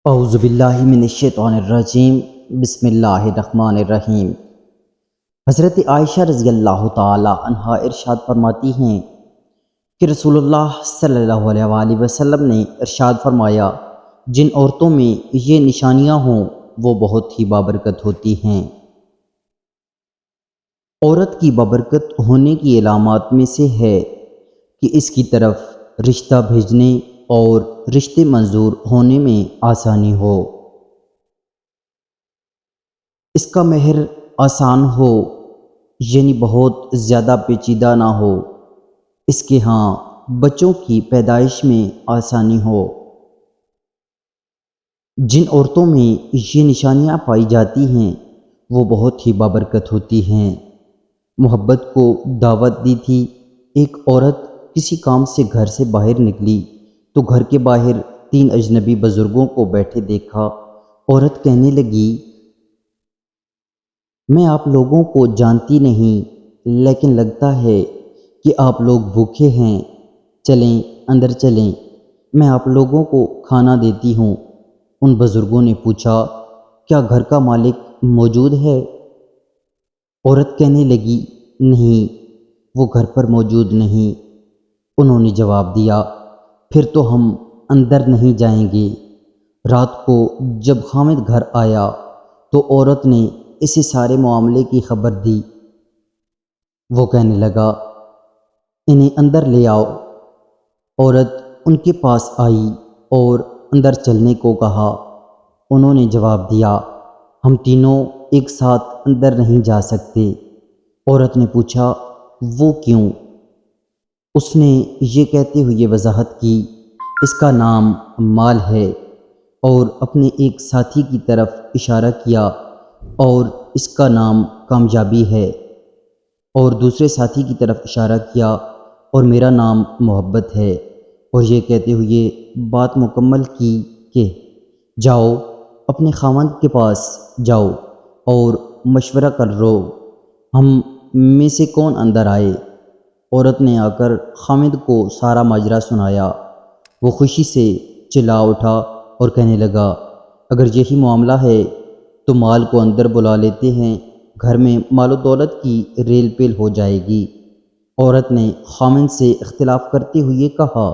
اعوذ باللہ من الشیطان الرجیم، بسم اللہ الرحمن الرحیم۔ حضرت عائشہ رضی اللہ تعالی عنہا ارشاد فرماتی ہیں کہ رسول اللہ صلی اللہ علیہ وآلہ وسلم نے ارشاد فرمایا، جن عورتوں میں یہ نشانیاں ہوں وہ بہت ہی بابرکت ہوتی ہیں۔ عورت کی بابرکت ہونے کی علامات میں سے ہے کہ اس کی طرف رشتہ بھیجنے اور رشتے منظور ہونے میں آسانی ہو، اس کا مہر آسان ہو، یعنی بہت زیادہ پیچیدہ نہ ہو، اس کے ہاں بچوں کی پیدائش میں آسانی ہو۔ جن عورتوں میں یہ نشانیاں پائی جاتی ہیں وہ بہت ہی بابرکت ہوتی ہیں۔ محبت کو دعوت دی تھی۔ ایک عورت کسی کام سے گھر سے باہر نکلی تو گھر کے باہر 3 اجنبی بزرگوں کو بیٹھے دیکھا۔ عورت کہنے لگی، میں آپ لوگوں کو جانتی نہیں، لیکن لگتا ہے کہ آپ لوگ بھوکے ہیں، چلیں اندر چلیں، میں آپ لوگوں کو کھانا دیتی ہوں۔ ان بزرگوں نے پوچھا، کیا گھر کا مالک موجود ہے؟ عورت کہنے لگی، نہیں، وہ گھر پر موجود نہیں۔ انہوں نے جواب دیا، پھر تو ہم اندر نہیں جائیں گے۔ رات کو جب خامد گھر آیا تو عورت نے اسے سارے معاملے کی خبر دی۔ وہ کہنے لگا، انہیں اندر لے آؤ۔ عورت ان کے پاس آئی اور اندر چلنے کو کہا۔ انہوں نے جواب دیا، ہم تینوں ایک ساتھ اندر نہیں جا سکتے۔ عورت نے پوچھا، وہ کیوں؟ اس نے یہ کہتے ہوئے وضاحت کی، اس کا نام مال ہے، اور اپنے ایک ساتھی کی طرف اشارہ کیا، اور اس کا نام کامیابی ہے، اور دوسرے ساتھی کی طرف اشارہ کیا، اور میرا نام محبت ہے، اور یہ کہتے ہوئے بات مکمل کی کہ جاؤ اپنے خاوند کے پاس جاؤ اور مشورہ کر لو، ہم میں سے کون اندر آئے۔ عورت نے آ کر خامد کو سارا ماجرا سنایا۔ وہ خوشی سے چلا اٹھا اور کہنے لگا، اگر یہی معاملہ ہے تو مال کو اندر بلا لیتے ہیں، گھر میں مال و دولت کی ریل پیل ہو جائے گی۔ عورت نے خامد سے اختلاف کرتے ہوئے کہا،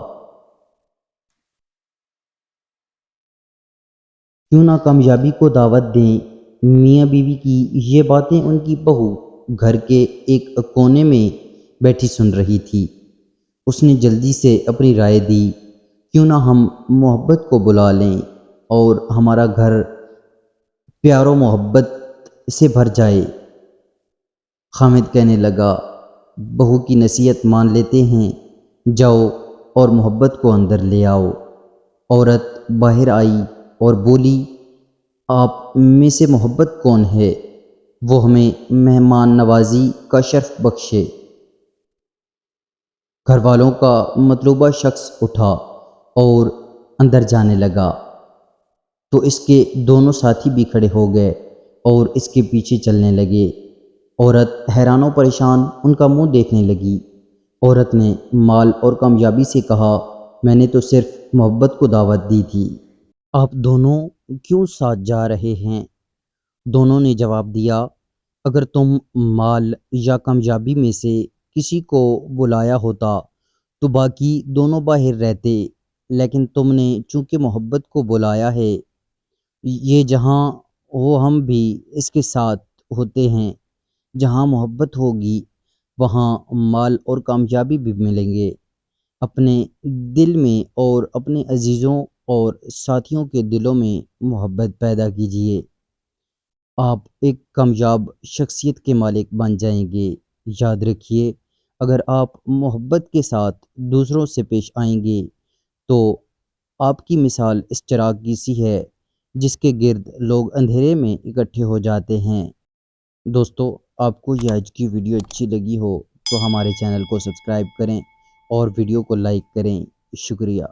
کیوں نہ کامیابی کو دعوت دیں؟ میاں بیوی کی یہ باتیں ان کی بہو گھر کے ایک کونے میں بیٹھی سن رہی تھی۔ اس نے جلدی سے اپنی رائے دی، کیوں نہ ہم محبت کو بلا لیں اور ہمارا گھر پیار و محبت سے بھر جائے۔ خامد کہنے لگا، بہو کی نصیحت مان لیتے ہیں، جاؤ اور محبت کو اندر لے آؤ۔ عورت باہر آئی اور بولی، آپ میں سے محبت کون ہے؟ وہ ہمیں مہمان نوازی کا شرف بخشے۔ گھر والوں کا مطلوبہ شخص اٹھا اور اندر جانے لگا تو اس کے دونوں ساتھی بھی کھڑے ہو گئے اور اس کے پیچھے چلنے لگے۔ عورت حیران و پریشان ان کا منہ دیکھنے لگی۔ عورت نے مال اور کامیابی سے کہا، میں نے تو صرف محبت کو دعوت دی تھی، آپ دونوں کیوں ساتھ جا رہے ہیں؟ دونوں نے جواب دیا، اگر تم مال یا کامیابی میں سے کسی کو بلایا ہوتا تو باقی دونوں باہر رہتے، لیکن تم نے چونکہ محبت کو بلایا ہے، یہ جہاں ہو ہم بھی اس کے ساتھ ہوتے ہیں۔ جہاں محبت ہوگی وہاں مال اور کامیابی بھی ملیں گے۔ اپنے دل میں اور اپنے عزیزوں اور ساتھیوں کے دلوں میں محبت پیدا کیجیے، آپ ایک کامیاب شخصیت کے مالک بن جائیں گے۔ یاد رکھیے، اگر آپ محبت کے ساتھ دوسروں سے پیش آئیں گے تو آپ کی مثال اس چراغ کی سی ہے جس کے گرد لوگ اندھیرے میں اکٹھے ہو جاتے ہیں۔ دوستو، آپ کو یہ آج کی ویڈیو اچھی لگی ہو تو ہمارے چینل کو سبسکرائب کریں اور ویڈیو کو لائک کریں۔ شکریہ۔